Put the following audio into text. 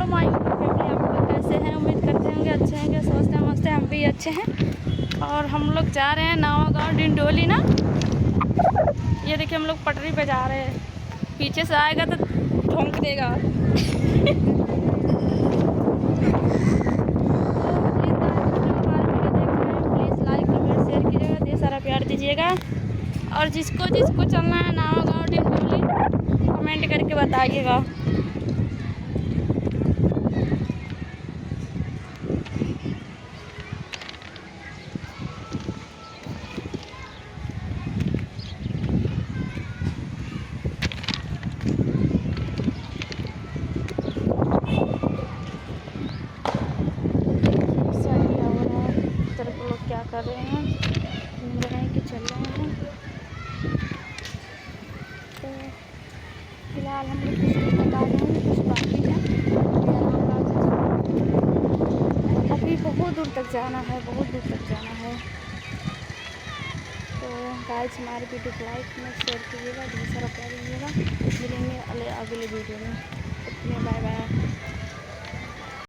My family, आप लोग कैसे हैं? उम्मीद करते होंगे अच्छे हैं, क्या सोचते हैं मस्त हैं, हम भी अच्छे हैं। और हम लोग जा रहे हैं नावा गाँव डिंडोली ना। ये देखिए हम लोग पटरी पे जा रहे हैं, पीछे से आएगा तो ठोंक देगा। प्लीज़ लाइक कमेंट शेयर कीजिएगा, ढेर सारा प्यार दीजिएगा। और जिसको जिसको चलना है नावा गाँव डिंडोली कमेंट करके बताइएगा। क्या कर रहे हैं, घूम रहे हैं कि चल रहे हैं। तो फिलहाल हम लोग कुछ बता रहे हैं, कुछ बाकी है। अभी बहुत दूर तक जाना है, बहुत दूर तक जाना है। तो गाइस हमारे वीडियो को लाइक में शेयर कीजिएगा, ढेर सारा प्यार दीजिएगा। मिलेंगे अगले वीडियो में। Bye bye.